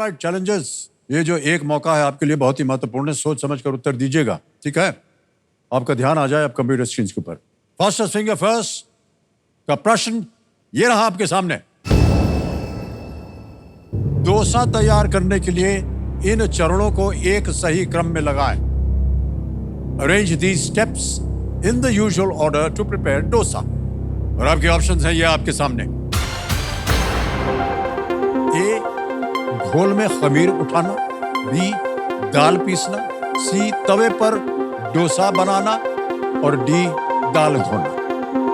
Alright Challengers, ये जो एक मौका है आपके लिए बहुत ही महत्वपूर्ण है, सोच समझ कर उत्तर दीजिएगा, ठीक है? आपका ध्यान आ जाए अब कंप्यूटर स्क्रीन के ऊपर। फास्टेस्ट फिंगर फर्स्ट का प्रश्न ये रहा आपके सामने। डोसा तैयार करने के लिए इन चरणों को एक सही क्रम में लगाएं। Arrange these steps in the usual order to prepare dosa. और आपके ऑप्शंस हैं ये आपके सामने। ए, घोल में खमीर उठाना, बी, दाल पीसना, सी, तवे पर डोसा बनाना और डी, दाल धोना।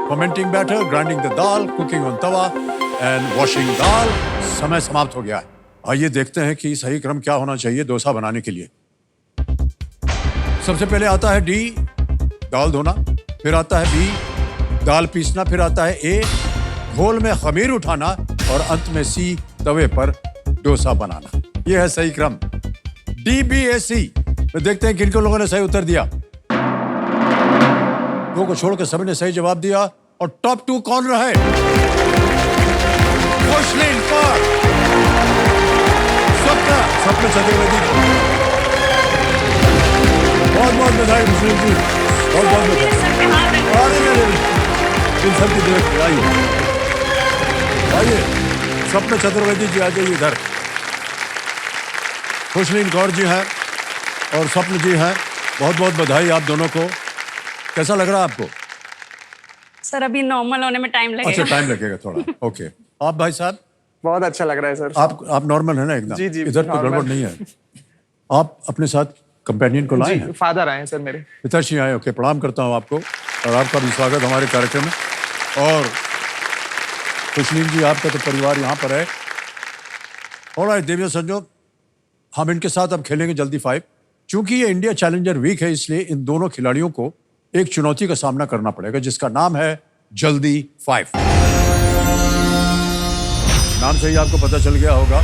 Fermenting batter, grinding the dal, cooking on tawa and washing dal. समय समाप्त हो गया है। आइए देखते हैं कि सही क्रम क्या होना चाहिए डोसा बनाने के लिए। सबसे पहले आता है डी, दाल धोना, फिर आता है बी, दाल पीसना, फिर आता है ए, घोल में खमीर उठाना और अंत में सी, तवे पर डोसा बनाना। यह है सही क्रम। डी, बी, ए, सी। तो देखते हैं किन किन लोगों ने सही उत्तर दिया। दो को छोड़कर सभी ने सही जवाब दिया और टॉप 2 कौन रहे? खुशलीन कौर, स्वप्न चतुर्वेदी। बहुत बहुत बधाई खुशलीन जी, बहुत बहुत बधाई। इन सब की जरूरत आइए, स्वप्न चतुर्वेदी जी आ जाइए इधर। खुशलीन कौर जी हैं और स्वप्न जी हैं, बहुत बहुत बधाई आप दोनों को। कैसा लग रहा है आपको? सर अभी नॉर्मल होने में टाइम लगेगा। अच्छा, टाइम लगेगा थोड़ा। ओके, आप भाई साहब? बहुत अच्छा लग रहा है सर। आप नॉर्मल है ना एकदम? जी जी, इधर तो गड़बड़ नहीं है। आप अपने साथ कंपेनियन को लाए हैं? फादर आए हैं सर मेरे। पिताश्री आए। ओके, प्रणाम करता हूँ आपको और आपका भी स्वागत हमारे कार्यक्रम में। और खुशलीन जी, आपका तो परिवार यहाँ पर है। ऑलराइट देविया संजो, हम इनके साथ अब खेलेंगे जल्दी 5। चूंकि ये इंडिया चैलेंजर वीक है, इसलिए इन दोनों खिलाड़ियों को एक चुनौती का सामना करना पड़ेगा जिसका नाम है जल्दी 5। नाम से ही आपको पता चल गया होगा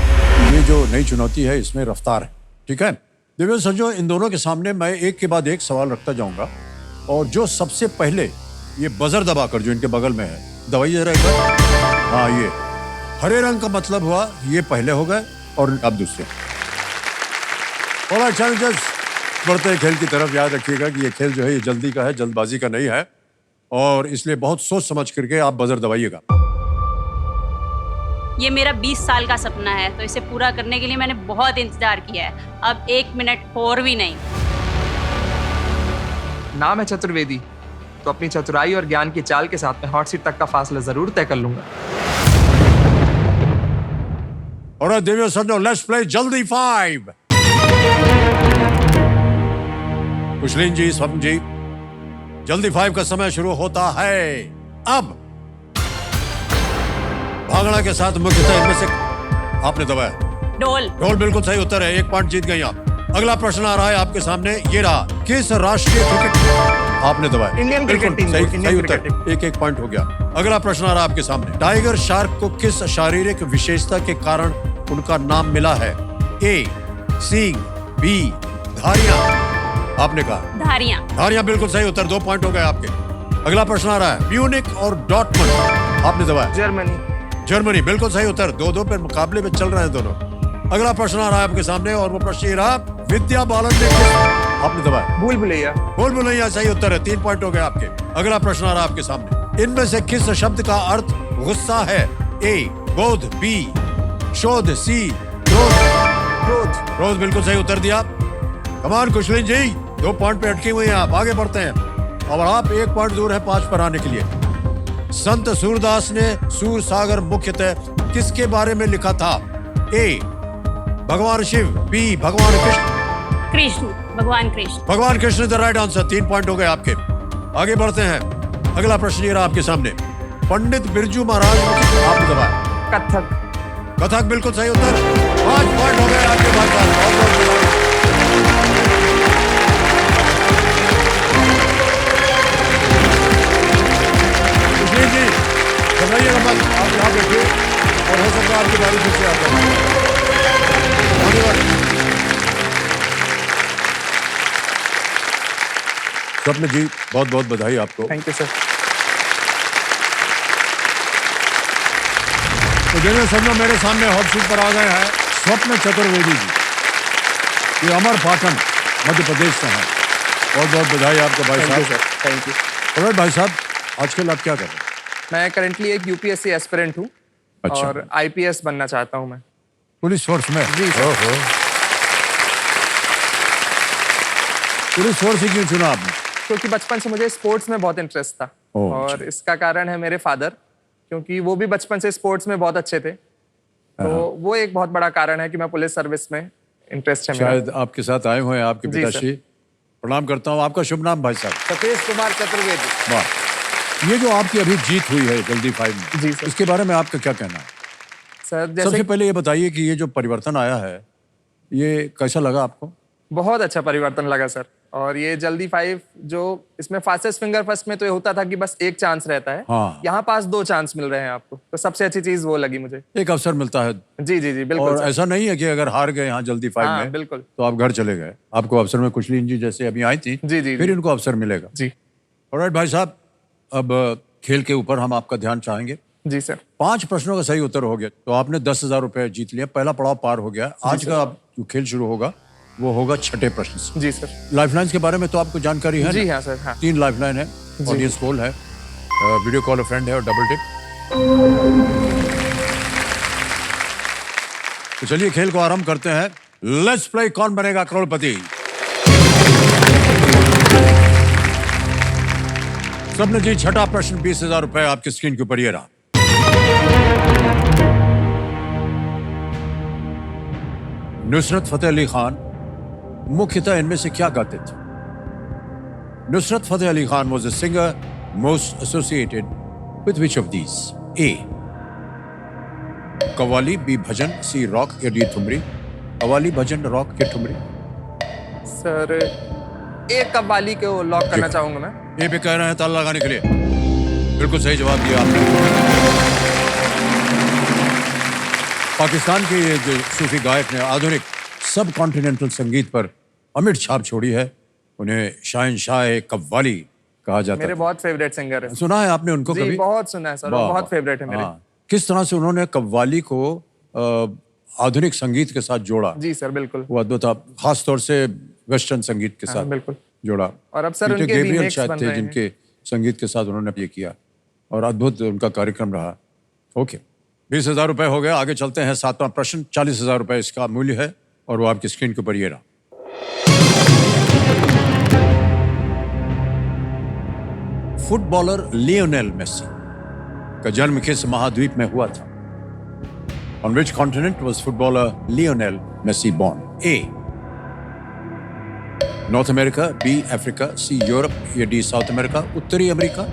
ये जो नई चुनौती है इसमें रफ्तार है, ठीक है? देवेंद्र संजो, इन दोनों के सामने मैं एक के बाद एक सवाल रखता जाऊंगा और जो सबसे पहले ये बजर दबाकर जो इनके बगल में है दबाइए रहेगा। हाँ, ये हरे रंग का मतलब हुआ ये पहले हो गए और अब दूसरे। ऑलराइट चैलेंजर्स, बढ़ते हैं खेल की तरफ। याद रखिएगा कि ये खेल जो है ये जल्दी का है, जल्दबाजी का नहीं है और इसलिए बहुत सोच समझ करके आप बजर दबाइएगा। ये मेरा 20 साल का सपना है, तो इसे पूरा करने के लिए मैंने बहुत इंतजार किया है। अब 1 मिनट और भी नहीं। नाम है चतुर्वेदी, तो अपनी चतुराई और ज्ञान की चाल के साथ मैं हॉट सीट तक का फासला जरूर तय कर लूंगा। और देविया संजो, लेट्स प्ले जल्दी 5। खुशलीन जी, स्वप्न जी, जल्दी 5 का समय शुरू होता है अब। भागड़ा के साथ मुख्यतः इनमें से आपने दबाया ढोल। ढोल बिल्कुल सही उत्तर है। 1 पॉइंट जीत गई आप। अगला प्रश्न आ रहा है आपके सामने, ये रहा। किस राष्ट्रीय क्रिकेट आपने दबाया? Indian cricket team. सही उत्तर। 1 पॉइंट हो गया। अगला प्रश्न आ रहा है आपके सामने, टाइगर शार्क को किस शारीरिक विशेषता के कारण उनका नाम मिला है? ए, सींग, बी, धारियां। आपने कहा धारियां। धारियां बिल्कुल सही उत्तर। 2 पॉइंट हो गए आपके। अगला प्रश्न आ रहा है, म्यूनिक और डॉर्टमंड आपने दबाया? जर्मनी बिल्कुल सही उत्तर। 2-2 पे मुकाबले में चल रहे हैं दोनों। अगला प्रश्न आ रहा है आपके सामने और वो प्रश्न ये रहा, विद्या बालन ने आपने दबाया? भूल भुलैया सही उत्तर है। 3 पॉइंट हो गए आपके। अगला प्रश्न आ रहा है आपके सामने, इनमें से किस शब्द का अर्थ गुस्सा है? ए, बोध, बी, शोध, सी, क्रोध बिल्कुल सही उत्तर दिया। कमान खुशलीन जी, 2 पॉइंट पे अटकी हुई हैं आप। आगे बढ़ते हैं और आप 1 पॉइंट दूर है 5 पर आने के लिए। संत सूरदास ने सूर सागर मुख्यतः किसके बारे में लिखा था? ए, भगवान शिव, बी, भगवान कृष्ण। भगवान Krishna the right answer. 3 point हो गए आपके। आगे बढ़ते हैं। अगला प्रश्न ये रहा आपके सामने, पंडित बिरजू महाराज आपने दबाया? कथक बिल्कुल सही उत्तर। 5 पॉइंट हो गए आपके भाई साहब। बहुत बहुत बधाई। जी घबराइएगा मत, आप यहाँ बैठिए और हो सकता है आपकी बारी फिर से आ जाए। स्वप्न जी, बहुत बहुत बधाई आपको। Thank you sir. तो जैसे समझो मेरे सामने हॉट सीट पर आ गए हैं स्वप्न चतुर्वेदी जी, ये अमर पाटन मध्य प्रदेश से हैं। बहुत बहुत बधाई आपको भाई थैंक यू साहब। Sir, thank you. और भाई साहब, आजकल आप क्या कर रहे हैं? मैं करंटली एक यूपीएससी एस्पिरेंट हूँ अच्छा। और आईपीएस बनना चाहता हूँ मैं। पुलिस फोर्स में? जी सर। ओहो। पुलिस फोर्स ही क्यों चुना आपने? क्योंकि बचपन से मुझे स्पोर्ट्स में बहुत इंटरेस्ट था ओह, और अच्छा। इसका कारण है मेरे फादर, क्योंकि वो भी बचपन से स्पोर्ट्स में बहुत अच्छे थे। तो वो एक बहुत बड़ा कारण है कि मैं पुलिस सर्विस में इंटरेस्ट है मेरा। शायद आपके साथ आए हुए हैं आपके जी, सर। पिताश्री। प्रणाम करता हूँ। आपका शुभ नाम भाई साहब? सतीश कुमार चतुर्वेदी। वाह। ये जो आपकी अभी जीत हुई है जल्दी 5 में, जी सर। इसके बारे में आपका क्या कहना है? सर सबसे जैसे पहले ये बताइए कि ये जो परिवर्तन आया है, ये कैसा लगा आपको? बहुत अच्छा परिवर्तन लगा सर। और ये जल्दी 5 जो इसमें फास्टेस्ट फिंगर फर्स्ट में तो ये होता था कि बस एक चांस रहता है, हाँ। यहाँ पास 2 चांस मिल रहे हैं आपको, तो सबसे अच्छी चीज वो लगी मुझे। एक अवसर मिलता है। जी जी जी बिल्कुल और सर। ऐसा नहीं है कि अगर हार गए यहाँ जल्दी 5 हाँ में बिल्कुल। तो आप घर चले गए। आपको अवसर में कुशलीन जी जैसे अभी आई थी, जी, जी, फिर जी। इनको अवसर मिलेगा। जी ऑलराइट भाई साहब, अब खेल के ऊपर हम आपका ध्यान चाहेंगे। जी सर। 5 प्रश्नों का सही उत्तर हो गया तो आपने 10,000 रुपए जीत लिया। पहला पड़ाव पार हो गया। आज का अब जो खेल शुरू होगा वो होगा 6ठे प्रश्न से। जी सर। लाइफलाइंस के बारे में तो आपको जानकारी है जी ना? हाँ सर, हाँ। 3 लाइफलाइन है, ऑडियंस कॉल है, वीडियो कॉल अ फ्रेंड है और डबल टिप। तो चलिए खेल को आरंभ करते हैं। लेट्स प्ले कौन बनेगा करोड़पति। सबने जी छठा प्रश्न 20,000 रुपए आपकी स्क्रीन के ऊपर ये रहा। नुसरत फतेह अली खान मुख्यतः इनमें से क्या गाते थे? Nusrat Fateh Ali Khan was a singer most associated with which of these? A. Qawwali, B. Bhajan, C. Rock या D. ठुमरी? कव्वाली, भजन, रॉक या ठुमरी? सर एक कव्वाली को लॉक करना चाहूंगा मैं। ए पे कह रहे हैं ताला लगाने के लिए। बिल्कुल सही जवाब दिया आपने। पाकिस्तान के ये जो सूफी गायक ने आधुनिक सब कॉन्टिनेंटल संगीत पर अमिट छाप छोड़ी है। उन्हें शहंशाह कव्वाली कहा जाता मेरे है। बहुत फेवरेट सिंगर है। सुना है आपने उनको जी कभी? बहुत सुना है सर, वाह, और बहुत वाह। फेवरेट है मेरे। हाँ। किस तरह से उन्होंने कव्वाली को आधुनिक संगीत के साथ जोड़ा, जी सर बिल्कुल। वो अद्भुत था। खास तौर से वेस्टर्न संगीत के हाँ, साथ बिल्कुल। जोड़ा। और अब सर पीटर उनके गैब्रियल रीमेक्स शायद बन थे रहे हैं। जिनके संगीत के साथ उन्होंने ये किया और अद्भुत उनका कार्यक्रम रहा। ओके, 20,000 रुपए हो गए। आगे चलते हैं। 7वां प्रश्न 40,000 रुपए इसका मूल्य है और वो आपकी स्क्रीन के ऊपर ये रहा। फुटबॉलर लियोनेल मेसी का जन्म किस महाद्वीप में हुआ था? On which continent was footballer Lionel Messi born? A. North America, B. Africa, C. Europe या D. South America? उत्तरी अमेरिका,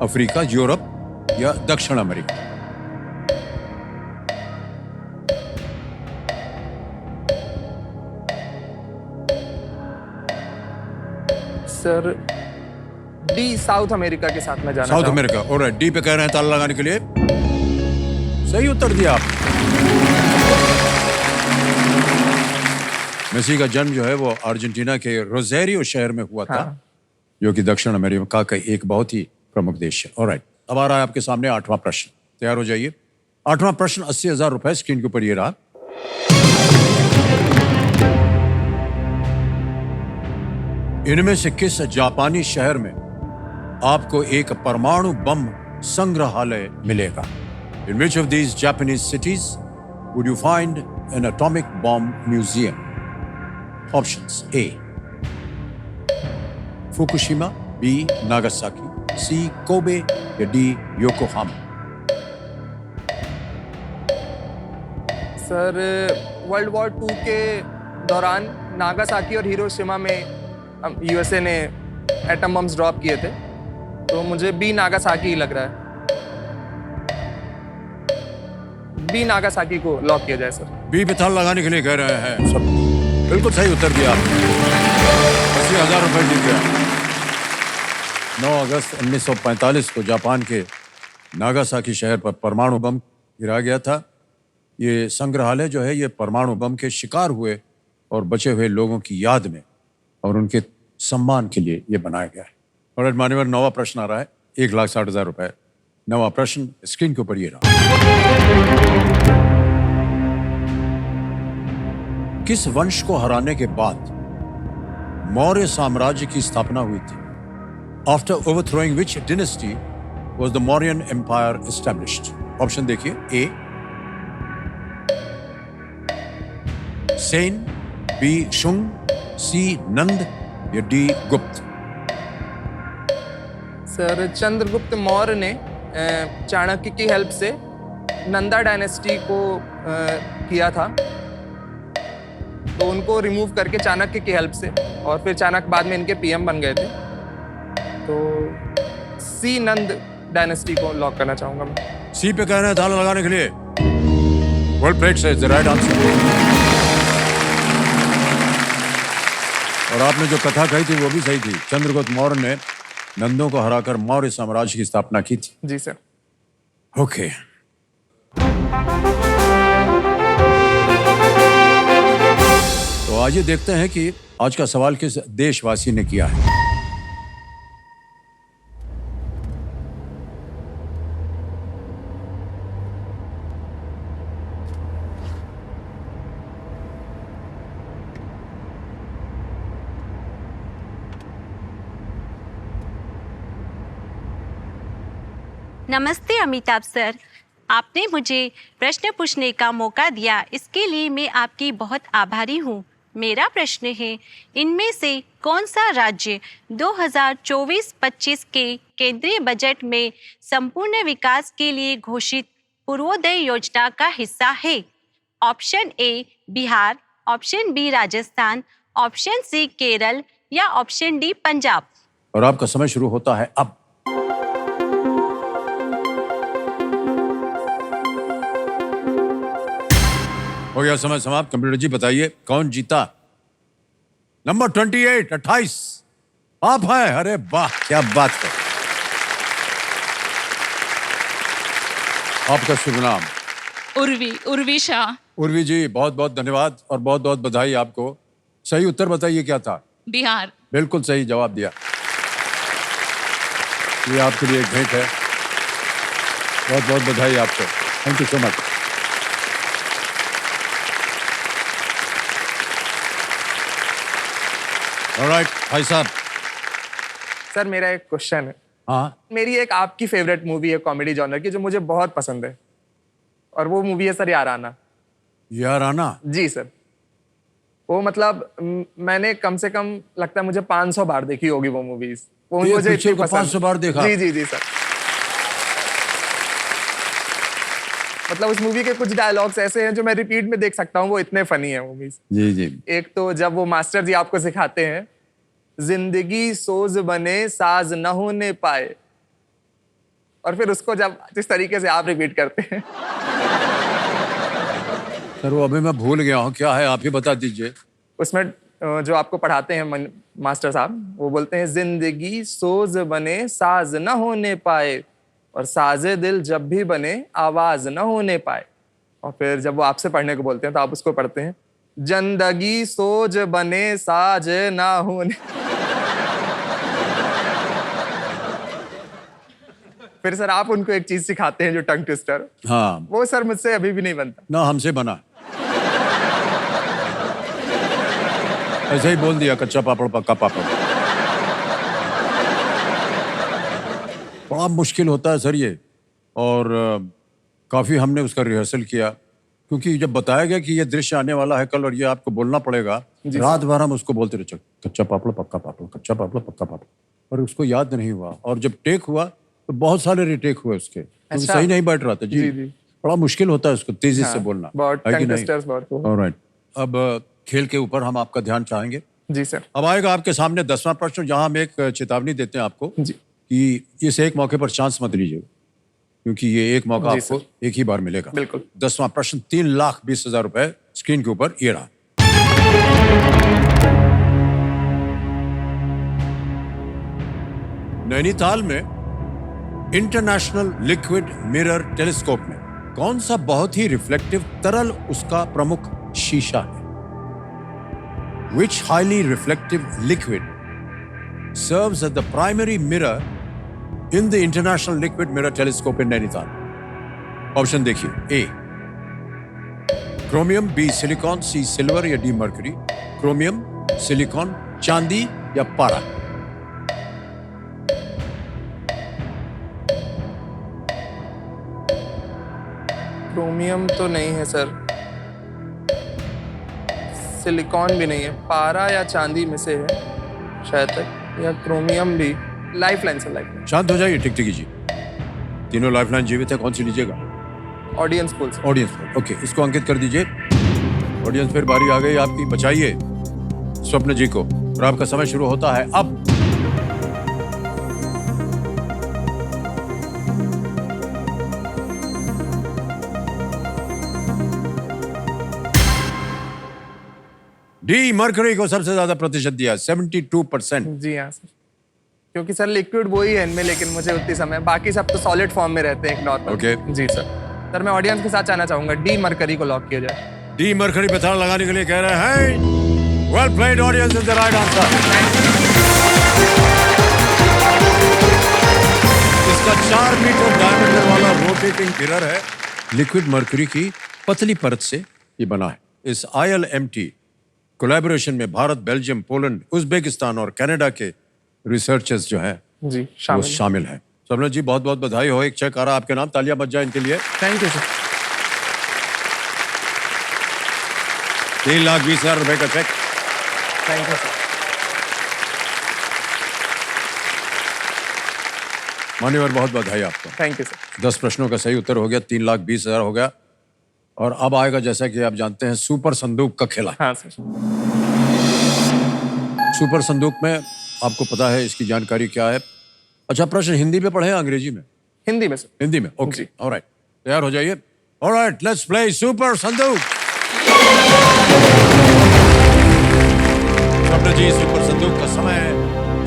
अफ्रीका, यूरोप या दक्षिण America? Sir D south America के साथ में जाना साउथ चाहूंगा। अमेरिका। ऑलराइट, डी पे कह रहे हैं ताला लगाने के लिए। सही उत्तर दिया आप। मेसी का जन्म जो है वो अर्जेंटीना के रोज़ेरियो शहर में हुआ था, हाँ। जो कि दक्षिण अमेरिका का एक बहुत ही प्रमुख देश है। ऑलराइट, अब आ रहा है आपके सामने 8वां प्रश्न। तैयार हो जाइए। 8वां प्रश्न 80,000 रुपए स्क्रीन के ऊपर ये रहा। इनमें से किस जापानी शहर में आपको एक परमाणु बम संग्रहालय मिलेगा? In which of these Japanese cities would you find an atomic bomb museum? Options: A. Fukushima, B. Nagasaki, C. Kobe या D. Yokohama? Sir world war 2 के दौरान नागासाकी और हिरोशिमा में यूएसए ने एटम बम्स ड्रॉप किए थे, तो मुझे बी नागासाकी ही लग रहा है। बी नागासाकी को लॉक किया जाए सर। बी पे ताला लगाने के लिए कह रहे हैं सब। बिल्कुल सही उत्तर दिया आपने। 80,000 रुपए जीत गया। 9 अगस्त 1945 को जापान के नागासाकी शहर पर परमाणु बम गिरा गया था। ये संग्रहालय जो है ये परमाणु बम के शिकार हुए और बचे हुए लोगों की याद में और उनके सम्मान के लिए ये बनाया गया है। और मान्यवर 9वां प्रश्न आ रहा है। 1,60,000 रुपए। 9वां प्रश्न स्क्रीन के ऊपर ये रहा। किस वंश को हराने के बाद मौर्य साम्राज्य की स्थापना हुई थी? After overthrowing which dynasty was the Mauryan empire established? Option देखिए, A Sen, B Shunga, C Nanda या डी गुप्त? सर चंद्रगुप्त मौर्य ने चाणक्य की हेल्प से नंदा डायनेस्टी को किया था, तो उनको रिमूव करके चाणक्य की हेल्प से, और फिर चाणक्य बाद में इनके पीएम बन गए थे। तो सी नंद डायनेस्टी को लॉक करना चाहूंगा मैं। सी पे कह रहे हैं ताला लगाने के लिए। वेल प्लेड से द राइट आंसर। और आपने जो कथा कही थी वो भी सही थी। चंद्रगुप्त मौर्य ने नंदों को हराकर मौर्य साम्राज्य की स्थापना की थी। जी सर। ओके। तो आइए देखते हैं कि आज का सवाल किस देशवासी ने किया है। नमस्ते अमिताभ सर, आपने मुझे प्रश्न पूछने का मौका दिया, इसके लिए मैं आपकी बहुत आभारी हूँ। मेरा प्रश्न है, इनमें से कौन सा राज्य 2024-25 के केंद्रीय बजट में संपूर्ण विकास के लिए घोषित पूर्वोदय योजना का हिस्सा है? Option A Bihar, option B Rajasthan, option C Kerala या ऑप्शन डी पंजाब। और आपका समय शुरू होता है अब। हो गया समय समाप्त। कंप्यूटर जी बताइए कौन जीता? नंबर 28, 28 आप हैं। अरे वाह, क्या बात है। आपका शुभ नाम? उर्वी शाह। उर्वी जी, बहुत बहुत धन्यवाद और बहुत बहुत बधाई आपको। सही उत्तर बताइए क्या था? बिहार। बिल्कुल सही जवाब दिया। ये आपके लिए एक भेंट है। बहुत बहुत बधाई आपको। Thank you so much. Alright भाई साहब। सर मेरा एक क्वेश्चन है। हाँ, मेरी एक आपकी फेवरेट मूवी है कॉमेडी जॉनर की, जो मुझे बहुत पसंद है, और वो मूवी है सर याराना। याराना? जी सर। वो मतलब मैंने कम से कम लगता है मुझे 500 बार देखी होगी वो मूवीज। वो ये मुझे पिक्चर इतनी को पसंद। 500 बार देखा? जी जी जी सर। मतलब उस मूवी के कुछ डायलॉग्स ऐसे हैं जो मैं रिपीट में देख सकता हूँ, वो इतने फनी है मूवीज। जी जी। एक तो जब वो मास्टर जी आपको सिखाते हैं, जिंदगी सोज बने साज न होने पाए, और फिर उसको जब जिस तरीके से आप रिपीट करते हैं। सर वो अभी मैं भूल गया हूँ, क्या है आप ही बता दीजिए। उसमें जो आपको पढ़ाते हैं मास्टर साहब, वो बोलते हैं जिंदगी सोज बने साज न होने पाए, और साजे दिल जब भी बने आवाज न होने पाए। और फिर जब वो आपसे पढ़ने को बोलते हैं तो आप उसको पढ़ते हैं, जिंदगी सोज बने साज ना होने। फिर सर आप उनको एक चीज सिखाते हैं जो टंग ट्विस्टर। हाँ, वो सर मुझसे अभी भी नहीं बनता। ना हमसे बना। ऐसे ही बोल दिया, कच्चा पापड़ पक्का पापड़। बड़ा मुश्किल होता है सर ये, और काफी हमने उसका रिहर्सल किया, क्योंकि जब बताया गया कि ये दृश्य आने वाला है कल और ये आपको बोलना पड़ेगा, रात भर हम उसको बोलते रहे, कच्चा पापड़ पक्का पापड़, कच्चा पापड़ पक्का पापड़, और उसको याद नहीं हुआ। और जब टेक हुआ तो बहुत सारे रिटेक हुए उसके, तो सही नहीं बैठ रहा था। जी, बड़ा मुश्किल होता है उसको तेजी से बोलना। है कि नहीं? ऑलराइट, अब खेल के ऊपर हम आपका ध्यान चाहेंगे। जी सर। अब आएगा आपके सामने 10वां प्रश्न, जहां हम एक चेतावनी देते हैं आपको जी। कि इस एक मौके पर चांस मत लीजिए, क्योंकि ये एक मौका आपको एक ही बार मिलेगा। बिल्कुल। 10वां प्रश्न 3,20,000 रुपए स्क्रीन के ऊपर ये रहा। नैनीताल में इंटरनेशनल लिक्विड मिरर टेलीस्कोप में कौन सा बहुत ही रिफ्लेक्टिव तरल उसका प्रमुख शीशा है? Which highly reflective liquid serves as the primary mirror in the International Liquid Mirror Telescope in Nainital? Option देखिए, ए क्रोमियम, बी सिलिकॉन, सी सिल्वर या डी मरकरी। क्रोमियम, सिलिकॉन, चांदी या पारा। क्रोमियम तो नहीं है सर, सिलिकॉन भी नहीं है, पारा या चांदी में से है शायद तक, या क्रोमियम भी। Lifeline sir, lifeline. शांत हो जाइए, टिक टिकी जी। तीनों लाइफलाइन जीवित है, कौन सी लीजिएगा? Audience poll sir. Audience poll, okay, इसको अंकित कर दीजिए। ऑडियंस फिर बारी आ गई आपकी, बचाइए स्वप्न जी को और आपका समय शुरू होता है अब। डी मरकरी को सबसे ज्यादा प्रतिशत दिया, 72%। जी हाँ सर, क्योंकि सर लिक्विड वो ही है इनमें, लेकिन मुझे उतनी समय, बाकी सब तो सॉलिड फॉर्म में रहते हैं एक नॉर्मल। ओके। जी सर, मैं ऑडियंस के साथ जाना चाहूंगा, डी मरकरी को लॉक किया जाए। डी मरकरी पे ताला लगाने के लिए कह रहे हैं। Well played, audience is the right answer. इसका 4 मीटर डायमीटर वाला रोटेटिंग मिरर है, लिक्विड मरकरी की पतली परत से ये बना है। इस ILMT कोलैबोरेशन में भारत, बेल्जियम, पोलैंड, उज्बेकिस्तान और कनाडा के रिसर्चर्स जो है जी वो शामिल है। स्वप्न जी बहुत बहुत बधाई हो, एक चेक आ रहा आपके नाम, तालियां बज जाए इनके लिए। Thank you sir. 3,20,000 रुपए का चेक। Thank you sir. मान्यवर बहुत बधाई आपको। Thank you sir. 10 प्रश्नों का सही उत्तर हो गया, 3,20,000 हो गया। और अब आएगा, जैसा कि आप जानते हैं, सुपर संदूक का खेला। हाँ सर। सुपर संदूक में आपको पता है इसकी जानकारी क्या है? अच्छा, प्रश्न हिंदी में पढ़े या अंग्रेजी में? हिंदी में सर। हिंदी में, ओके, जी। ऑलराइट, तैयार हो जाइए। ऑलराइट, लेट्स प्ले सुपर संदूक। स्वप्न जी, सुपर संदूक का समय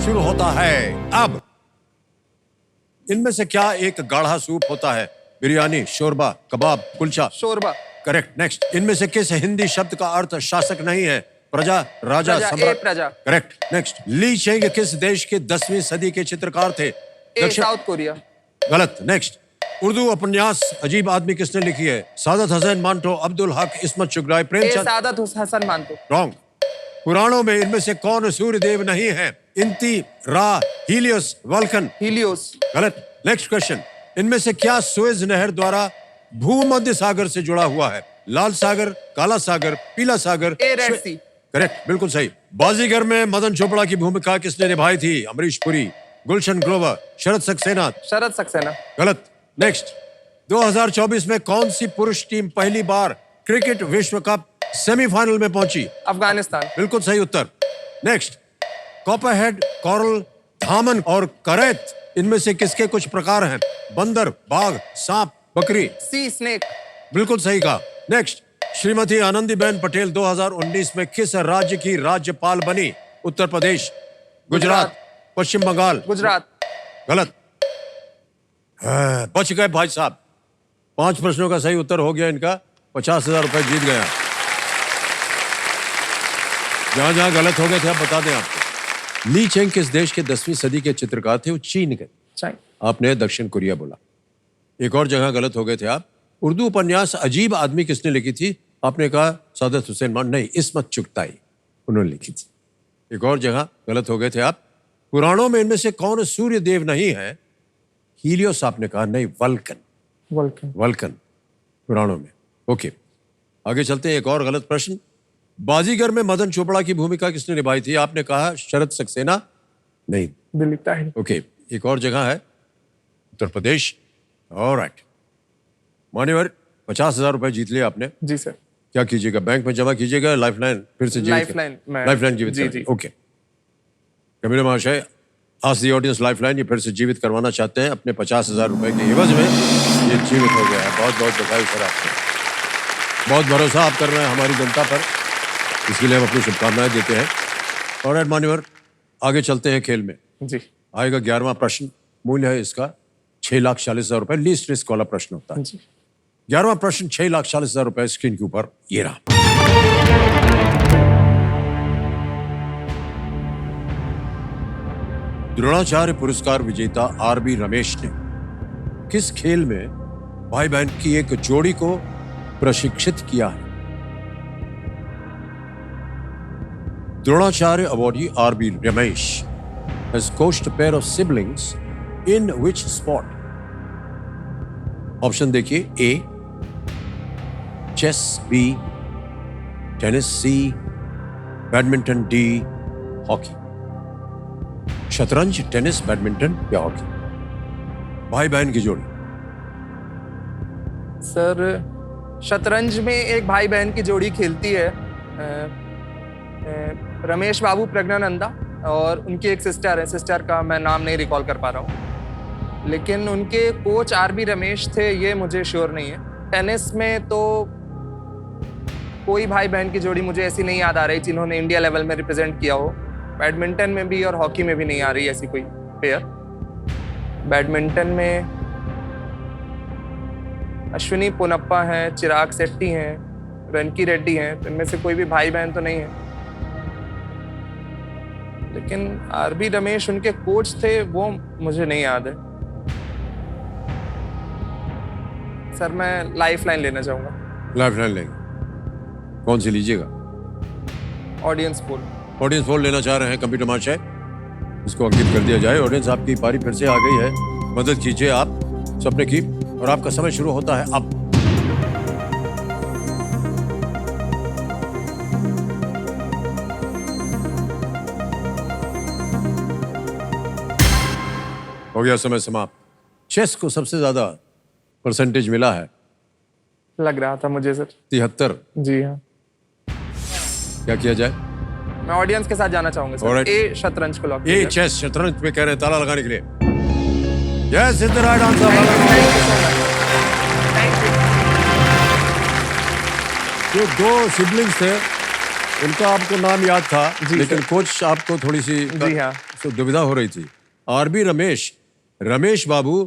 शुरू होता है अब। इनमें से क्या एक गाढ़ा सूप होता है? बिरयानी, शोरबा, कबाब, कुलचा। शोरबा। करेक्ट। नेक्स्ट, इनमें से किस हिंदी शब्द का अर्थ शासक नहीं है? प्रजा, राजा, प्रजा, सम्राट। प्रजा। करेक्ट। नेक्स्ट, ली चेंग किस देश के 10वीं सदी के चित्रकार थे? South Korea. गलत। नेक्स्ट, उर्दू उपन्यास अजीब आदमी किसने लिखी है? सादत हसैन मांटो, अब्दुल हक, इस्मत चुगताई, प्रेमचंद। सादत हसन मानतो। रॉन्ग। पुराणों में इनमें से कौन सूर्य देव नहीं है? इंती, रा, हीलियोस, वल्कन। हीलियोस। गलत। नेक्स्ट क्वेश्चन, इनमें से क्या सुएज नहर द्वारा भूमध्य सागर से जुड़ा हुआ है? लाल सागर, काला सागर, पीला सागर। रेड सी। करेक्ट, बिल्कुल सही। बाजीगर में मदन चोपड़ा की भूमिका किसने निभाई थी? अमरीश पुरी, गुलशन ग्रोवर, शरद सक्सेना। शरद सक्सेना। गलत। नेक्स्ट, 2024 में कौन सी पुरुष टीम पहली बार क्रिकेट विश्व कप सेमीफाइनल में पहुंची? अफगानिस्तान। बिल्कुल सही उत्तर। नेक्स्ट, कॉपरहेड, कॉरल, धामन और करैत इनमें से किसके कुछ प्रकार हैं? बंदर, बाघ, सांप, बकरी। सी स्नेक। बिल्कुल सही कहा। नेक्स्ट, श्रीमती आनंदीबेन पटेल 2019 में किस राज्य की राज्यपाल बनी? उत्तर प्रदेश, गुजरात, पश्चिम बंगाल। गुजरात। गलत। बच गए भाई साहब। 5 प्रश्नों का सही उत्तर हो गया इनका, 50,000 रुपए जीत गया। जहां जहां गलत हो गए थे आप बता दें आपको। ली चेंग किस देश के 10वीं सदी के चित्रकार थे? वो चीन के। आपने दक्षिण कोरिया बोला। एक और जगह गलत हो गए थे आप। उर्दू उपन्यास अजीब आदमी किसने लिखी थी? आपने कहा सादत हुसैन मान, नहीं, इस्मत चुगताई उन्होंने लिखी थी। एक और जगह गलत हो गए थे आप। पुराणों में इनमें से कौन सूर्य देव नहीं है? हीलियोस आपने कहा, नहीं, वल्कन। वल्कन। वल्कन पुराणों में। ओके, आगे चलते हैं। एक और गलत प्रश्न, बाजीगर में मदन चोपड़ा की भूमिका किसने निभाई थी? आपने कहा शरद सक्सेना, नहीं, दिलीप ताहिर। ओके, एक और जगह है उत्तर प्रदेश। ऑलराइट, मान्यवर 50,000 रुपए जीत लिए आपने। जी सर। क्या कीजिएगा? बैंक में जमा कीजिएगा, लाइफलाइन फिर से जीवित? लाइफलाइन जीवित जी। ओके। कबीर महाशय, आज दी ऑडियंस लाइफलाइन ये फिर से जीवित करवाना चाहते हैं अपने 50,000 रुपए के एवज में। ये जीवित हो गया है। बहुत बहुत बधाई सर आपको। बहुत भरोसा आप कर रहे हैं हमारी जनता पर, इसके लिए हम अपनी शुभकामनाएं देते हैं। और मान्यवर, आगे चलते हैं खेल में। जी। आएगा 11वां प्रश्न। मूल्य है इसका 6,40,000 रुपए। लीस्ट रिस्क वाला प्रश्न होता है। 11वां प्रश्न 6,40,000 रुपए स्क्रीन के ऊपर ये रहा। द्रोणाचार्य पुरस्कार विजेता आरबी रमेश ने किस खेल में भाई बहन की एक जोड़ी को प्रशिक्षित किया है? Dronacharya awardee R.B. Ramesh has coached a pair of siblings in which sport? Option देखिए, A chess, B tennis, C badminton, D hockey. शतरंज, टेनिस, बैडमिंटन या हॉकी? भाई बहन की जोड़ी। सर शतरंज में एक भाई बहन की जोड़ी खेलती है, रमेश बाबू प्रज्ञानंदा, और उनकी एक सिस्टर है, सिस्टर का मैं नाम नहीं रिकॉल कर पा रहा हूँ, लेकिन उनके कोच आरबी रमेश थे, ये मुझे श्योर नहीं है। टेनिस में तो कोई भाई बहन की जोड़ी मुझे ऐसी नहीं याद आ रही जिन्होंने इंडिया लेवल में रिप्रेजेंट किया हो। बैडमिंटन में भी और हॉकी में भी नहीं आ रही ऐसी कोई पेयर। बैडमिंटन में अश्विनी पोनप्पा हैं, चिराग शेट्टी हैं, रनकी रेड्डी हैं, तो इनमें से कोई भी भाई बहन तो नहीं है। लेकिन आरबी रमेश उनके कोच थे, वो मुझे नहीं याद है। सर मैं लाइफ लाइन लेना चाहूंगा। लाइफ लाइन लेंगे, कौन सी लीजिएगा? Audience poll. ऑडियंस पोल लेना चाह रहे हैं कंप्यूटर महाशय, इसको अंकित कर दिया जाए। ऑडियंस आपकी पारी फिर से आ गई है, मदद कीजिए आप सपने की, और आपका समय शुरू होता है अब। हो गया समय समाप्त। चेस को सबसे ज्यादा परसेंटेज मिला है, लग रहा था मुझे सर। 73। जी हाँ, क्या किया जाए? मैं ऑडियंस के साथ जाना चाहूंगा सर। Alright. ए शतरंज को लॉक ये कीजिए। चेस शतरंज पे कह रहे हैं ताला लगाने के लिए। Yes, is the right answer. जो दो सिबलिंग्स थे उनका आपको नाम याद था, लेकिन कोच आपको थोड़ी सी जी हाँ। दुविधा हो रही थी। आरबी रमेश, रमेश बाबू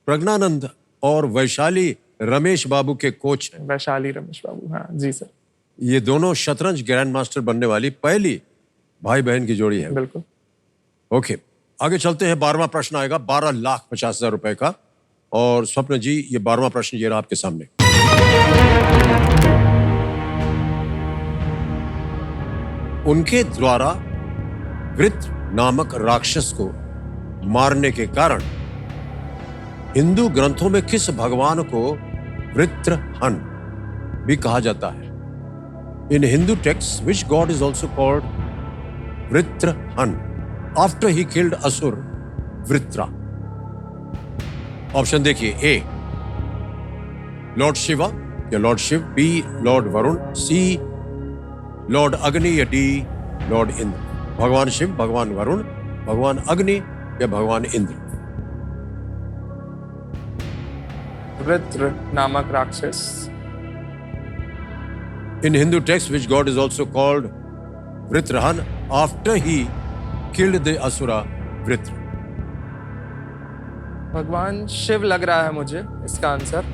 प्रज्ञानंद और वैशाली रमेश बाबू के कोच हैं। वैशाली रमेश बाबू, हाँ जी सर, ये दोनों शतरंज ग्रैंड मास्टर बनने वाली पहली भाई बहन की जोड़ी है। बिल्कुल। ओके, आगे चलते हैं। 12वां प्रश्न आएगा 12,50,000 रुपए का। और स्वप्न जी, ये 12वां प्रश्न ये रहा आपके सामने। उनके द्वारा वृत्र नामक राक्षस को मारने के कारण हिंदू ग्रंथों में किस भगवान को वृत्रहन भी कहा जाता है? In Hindu text which god is also called Vritrahan after he killed asura Vritra? Option देखिए, ए लॉर्ड शिवा या lord Shiv, B lord Varun, C lord Agni या डी लॉर्ड इंद्र? भगवान शिव, भगवान वरुण, भगवान अग्नि या भगवान इंद्र? वृत्र नामक राक्षस। In Hindu text, which god is also called Vritrahan after he killed the asura Vritra? भगवान शिव लग रहा है मुझे इसका आंसर,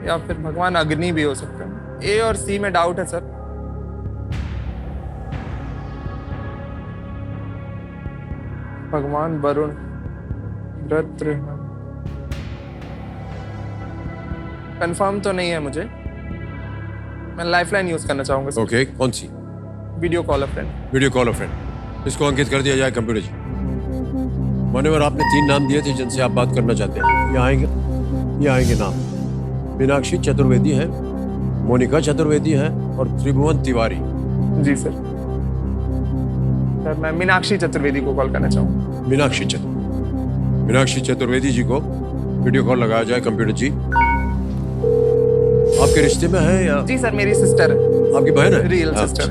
या फिर भगवान अग्नि भी हो सकता है। ए और सी में डाउट है सर। भगवान वरुण, वृत्र, कंफर्म तो नहीं है मुझे। मैं लाइफलाइन यूज करना चाहूंगा सर। ओके, कौन सी? Video call a friend. Video call a friend, इसको अंकित कर दिया जाए कंप्यूटर जी। मान्यवर, आपने 3 नाम दिए थे जिनसे आप बात करना चाहते हैं। ये आएंगे नाम। मीनाक्षी चतुर्वेदी है, मोनिका चतुर्वेदी है और त्रिभुवन तिवारी। जी सर। सर मैं मीनाक्षी चतुर्वेदी को कॉल करना चाहूंगा। मीनाक्षी चतुर्वेदी जी को वीडियो कॉल लगाया जाए कंप्यूटर जी। आपके रिश्ते में है या? जी सर, मेरी सिस्टर है। आपकी बहन है? रियल हाँ। सिस्टर।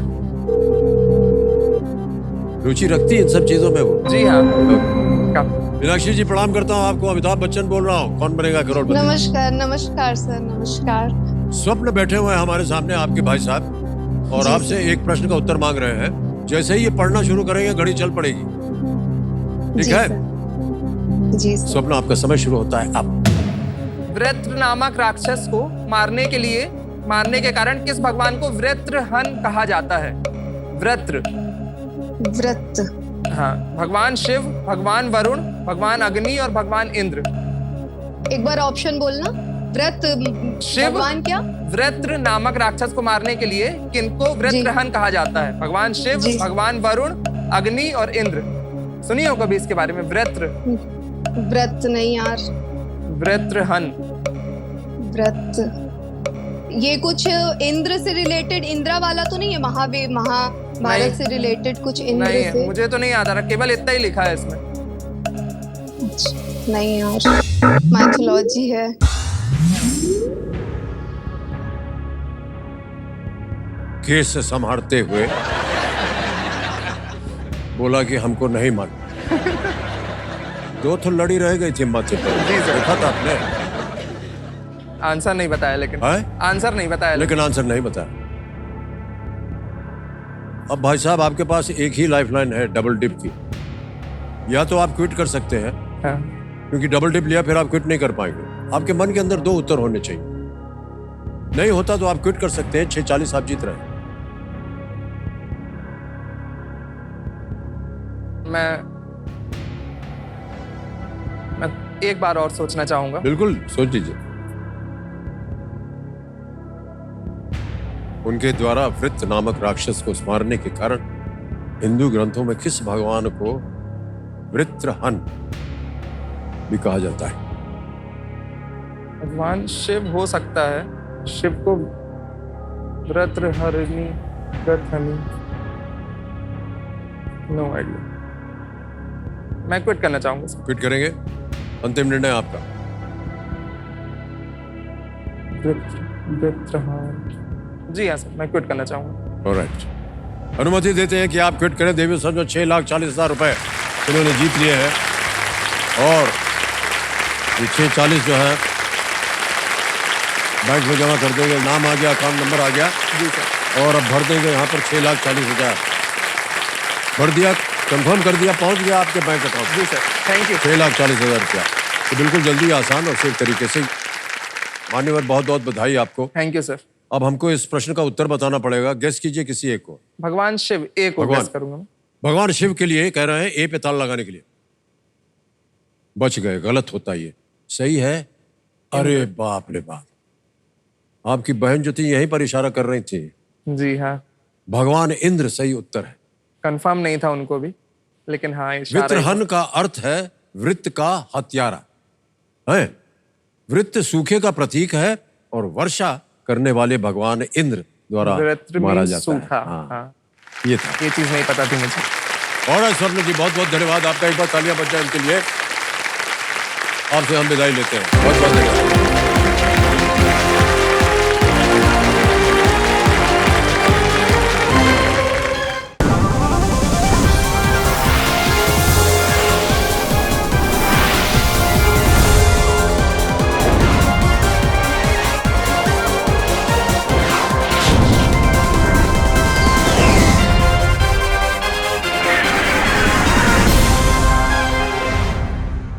रुचि रखती है इन सब चीजों में वो? जी हाँ। मीनाक्षी जी, प्रणाम करता हूँ आपको। अमिताभ बच्चन बोल रहा हूँ, कौन बनेगा करोड़पति? नमस्कार। नमस्कार सर, नमस्कार। स्वप्न बैठे हुए हैं हमारे सामने, आपके भाई साहब, और आपसे एक प्रश्न का उत्तर मांग रहे हैं। जैसे ही ये पढ़ना शुरू करेंगे घड़ी चल पड़ेगी, ठीक है? जी सर। स्वप्न, आपका समय शुरू होता है अब। वृत्र नामक राक्षस को मारने के कारण किस भगवान को वृत्रहन कहा जाता है? वृत्र। व्रत। हाँ, भगवान शिव, भगवान वरुण, भगवान अग्नि और भगवान इंद्र। एक बार ऑप्शन बोलना। व्रत शिव भगवान क्या? वृत्र नामक राक्षस को मारने के लिए किनको वृत्रहन कहा जाता है? भगवान शिव, जी। भगवान वरुण, अग्नि और इंद्र। सुनिए हो कभी इसके बारे में? वृत्र, व्रत नहीं यार, वृत्रहन। व्रत ये कुछ इंद्र से रिलेटेड, इंद्रा वाला तो नहीं है? महावीर महाभारत नहीं। से रिलेटेड कुछ इंद्र नहीं से? मुझे तो नहीं याद आ रहा, केवल इतना ही लिखा है इसमें। नहीं यार, माइथोलॉजी है। केस से संभालते हुए बोला कि हमको नहीं मालूम। दो तो लड़ी रह गई थी माथे पर। जी सर। देखा था आपने? आंसर नहीं बताया लेकिन। है? आंसर नहीं बताया लेकिन आंसर नहीं बताया। अब भाई साहब आपके पास एक ही लाइफलाइन है डबल डिप की। या तो आप क्विट कर सकते हैं, हाँ। क्योंकि डबल डिप लिया फिर आप क्विट नहीं कर पाएंगे। आपके मन के अंदर दो उत्तर होने चाहिए। नहीं होता तो आप क्विट कर सकते हैं। 6:40 आप जीत रहे हैं। मैं एक बार और सोचना चाहूंगा। बिल्कुल सोच लीजिए। उनके द्वारा वृत्त नामक राक्षस को मारने के कारण हिंदू ग्रंथों में किस भगवान को वृत्रहन भी कहा जाता है? भगवान शिव हो सकता है। शिव को वृत्रहरिणी, वृत्रहनी, नो आइडिया। मैं क्विट करना चाहूंगा सर। क्विट करेंगे? अंतिम निर्णय आपका। वृत्रहन। जी हाँ सर, मैं क्विट करना चाहूंगा। ऑलराइट, अनुमति देते हैं कि आप क्विट करें। देवी सर जो 6,40,000 रुपए इन्होंने जीत लिए हैं और ये 6:40 जो है बैंक में जमा कर देंगे। नाम आ गया, अकाउंट नंबर आ गया जी सर। और अब भर देंगे यहाँ पर 6,40,000 भर दिया, कंफर्म कर दिया, पहुंच गया आपके बैंक अकाउंट। जी सर, थैंक यू। 6,40,000 रुपया। तो बिल्कुल जल्दी, आसान और सेफ तरीके से। मान्यवर, बहुत बहुत बधाई आपको। Thank you sir. अब हमको इस प्रश्न का उत्तर बताना पड़ेगा। गेस कीजिए किसी एक को। भगवान शिव, एक को भगवान। गेस करूंगा मैं। भगवान शिव के लिए कह रहे हैं ए पे ताला लगाने के लिए। बच गए, गलत होता ये। सही है? अरे बाप रे बाप, आपकी बहन जो थी यहीं पर इशारा कर रही थी। जी हाँ, भगवान इंद्र सही उत्तर है। कंफर्म नहीं था उनको भी, लेकिन हाँ इशारा ही था। वित्रहन का अर्थ है वृत्त का हत्यारा है। वृत्त सूखे का प्रतीक है और वर्षा करने वाले भगवान इंद्र द्वारा वृत्र मारा means जाता सूखा। है। हाँ, हाँ, ये था। ये चीज नहीं पता थी मुझे। और स्वर्ण जी बहुत बहुत धन्यवाद आपका। एक बार तालियां बज जाए इनके लिए। आपसे हम विदाई लेते हैं। बहुत बहुत धन्यवाद।